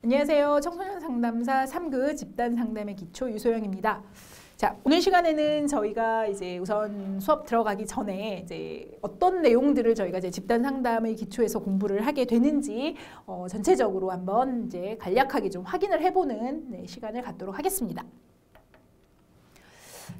안녕하세요. 청소년 상담사 3급 집단 상담의 기초 유소영입니다. 자, 오늘 시간에는 저희가 이제 우선 수업 들어가기 전에 이제 어떤 내용들을 저희가 이제 집단 상담의 기초에서 공부를 하게 되는지 전체적으로 한번 이제 간략하게 좀 확인을 해보는 시간을 갖도록 하겠습니다.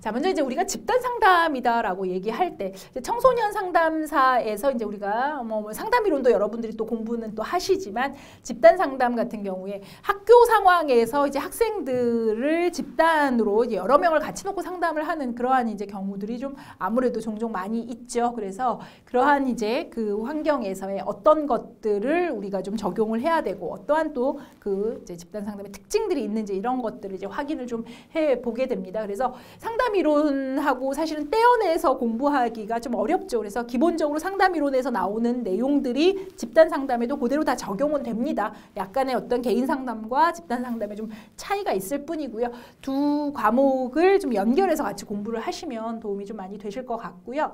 자, 먼저 이제 우리가 집단 상담이다라고 얘기할 때 청소년 상담사에서 이제 우리가 상담 이론도 여러분들이 또 공부는 또 하시지만 집단 상담 같은 경우에 학교 상황에서 이제 학생들을 집단으로 이제 여러 명을 같이 놓고 상담을 하는 그러한 이제 경우들이 좀 아무래도 종종 많이 있죠. 그래서 그러한 이제 그 환경에서의 어떤 것들을 우리가 좀 적용을 해야 되고 어떠한 또 그 이제 집단 상담의 특징들이 있는지 이런 것들을 이제 확인을 좀 해 보게 됩니다. 그래서 상담 이론하고 사실은 떼어내서 공부하기가 좀 어렵죠. 그래서 기본적으로 상담 이론에서 나오는 내용들이 집단 상담에도 그대로 다 적용은 됩니다. 약간의 어떤 개인 상담과 집단 상담에 좀 차이가 있을 뿐이고요. 두 과목을 좀 연결해서 같이 공부를 하시면 도움이 좀 많이 되실 것 같고요.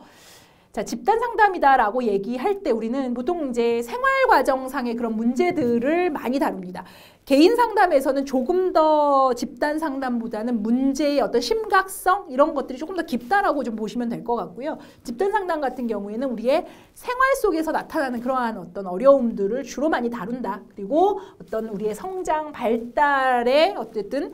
자, 집단 상담이다라고 얘기할 때 우리는 보통 이제 생활 과정상의 그런 문제들을 많이 다룹니다. 개인 상담에서는 조금 더 집단 상담보다는 문제의 어떤 심각성 이런 것들이 조금 더 깊다라고 좀 보시면 될 것 같고요. 집단 상담 같은 경우에는 우리의 생활 속에서 나타나는 그러한 어떤 어려움들을 주로 많이 다룬다. 그리고 어떤 우리의 성장, 발달에 어쨌든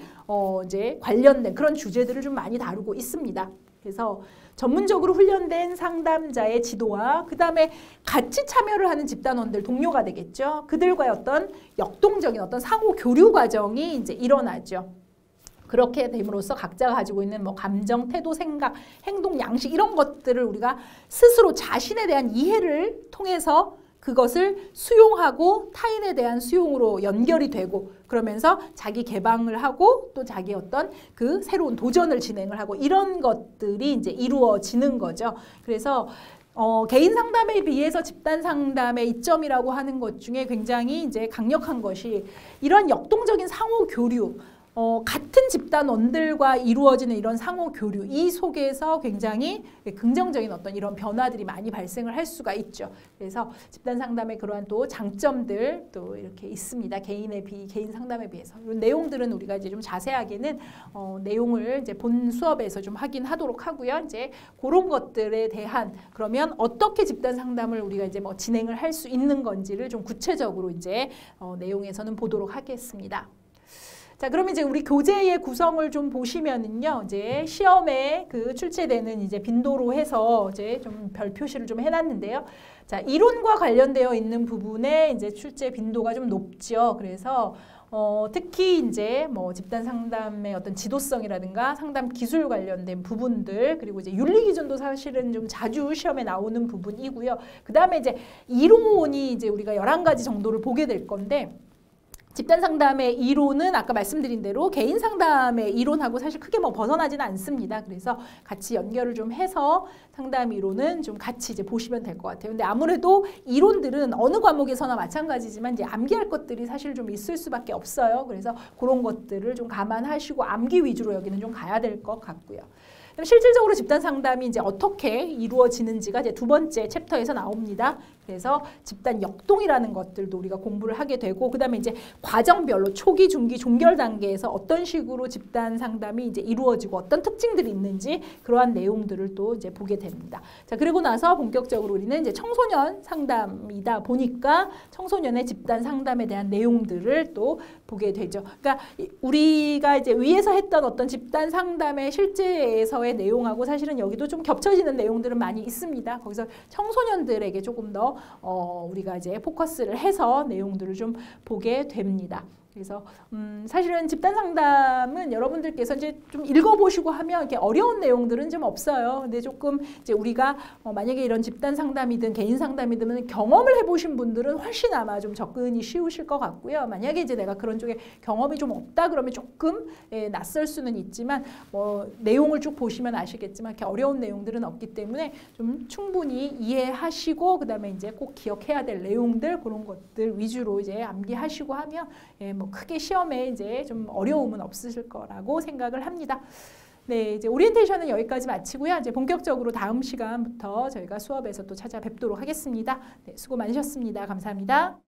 이제 관련된 그런 주제들을 좀 많이 다루고 있습니다. 그래서 전문적으로 훈련된 상담자의 지도와 그 다음에 같이 참여를 하는 집단원들, 동료가 되겠죠. 그들과의 어떤 역동적인 어떤 상호 교류 과정이 이제 일어나죠. 그렇게 됨으로써 각자가 가지고 있는 뭐 감정, 태도, 생각, 행동, 양식 이런 것들을 우리가 스스로 자신에 대한 이해를 통해서 그것을 수용하고 타인에 대한 수용으로 연결이 되고 그러면서 자기 개방을 하고 또 자기 어떤 그 새로운 도전을 진행을 하고 이런 것들이 이제 이루어지는 거죠. 그래서 개인 상담에 비해서 집단 상담의 이점이라고 하는 것 중에 굉장히 이제 강력한 것이 이런 역동적인 상호 교류, 같은 집단원들과 이루어지는 이런 상호 교류, 이 속에서 굉장히 긍정적인 어떤 이런 변화들이 많이 발생을 할 수가 있죠. 그래서 집단 상담의 그러한 또 장점들 또 이렇게 있습니다. 개인 상담에 비해서. 이런 내용들은 우리가 이제 좀 자세하게는 내용을 이제 본 수업에서 좀 확인하도록 하고요. 이제 그런 것들에 대한 그러면 어떻게 집단 상담을 우리가 이제 뭐 진행을 할 수 있는 건지를 좀 구체적으로 이제 내용에서는 보도록 하겠습니다. 자, 그럼 이제 우리 교재의 구성을 좀 보시면은요, 이제 시험에 그 출제되는 이제 빈도로 해서 이제 좀 별 표시를 좀 해놨는데요. 자, 이론과 관련되어 있는 부분에 이제 출제 빈도가 좀 높죠. 그래서 특히 이제 뭐 집단 상담의 어떤 지도성이라든가 상담 기술 관련된 부분들 그리고 이제 윤리 기준도 사실은 좀 자주 시험에 나오는 부분이고요. 그 다음에 이제 이론이 이제 우리가 11가지 정도를 보게 될 건데. 집단 상담의 이론은 아까 말씀드린 대로 개인 상담의 이론하고 사실 크게 뭐 벗어나지는 않습니다. 그래서 같이 연결을 좀 해서 상담 이론은 좀 같이 이제 보시면 될 것 같아요. 근데 아무래도 이론들은 어느 과목에서나 마찬가지지만 이제 암기할 것들이 사실 좀 있을 수밖에 없어요. 그래서 그런 것들을 좀 감안하시고 암기 위주로 여기는 좀 가야 될 것 같고요. 실질적으로 집단 상담이 이제 어떻게 이루어지는지가 이제 두 번째 챕터에서 나옵니다. 그래서 집단 역동이라는 것들도 우리가 공부를 하게 되고 그다음에 이제 과정별로 초기, 중기, 종결 단계에서 어떤 식으로 집단 상담이 이제 이루어지고 어떤 특징들이 있는지 그러한 내용들을 또 이제 보게 됩니다. 자, 그리고 나서 본격적으로 우리는 이제 청소년 상담이다 보니까 청소년의 집단 상담에 대한 내용들을 또 보게 되죠. 그러니까 우리가 이제 위에서 했던 어떤 집단 상담의 실제에서의 내용하고 사실은 여기도 좀 겹쳐지는 내용들은 많이 있습니다. 거기서 청소년들에게 조금 더 우리가 이제 포커스를 해서 내용들을 좀 보게 됩니다. 그래서 사실은 집단 상담은 여러분들께서 이제 좀 읽어보시고 하면 이렇게 어려운 내용들은 좀 없어요. 근데 조금 이제 우리가 만약에 이런 집단 상담이든 개인 상담이든 경험을 해보신 분들은 훨씬 아마 좀 접근이 쉬우실 것 같고요. 만약에 이제 내가 그런 쪽에 경험이 좀 없다 그러면 조금 낯설 수는 있지만 뭐 내용을 쭉 보시면 아시겠지만 이렇게 어려운 내용들은 없기 때문에 좀 충분히 이해하시고 그다음에 이제 꼭 기억해야 될 내용들 그런 것들 위주로 이제 암기하시고 하면 뭐 크게 시험에 이제 좀 어려움은 없으실 거라고 생각을 합니다. 네, 이제 오리엔테이션은 여기까지 마치고요. 이제 본격적으로 다음 시간부터 저희가 수업에서 또 찾아뵙도록 하겠습니다. 네, 수고 많으셨습니다. 감사합니다.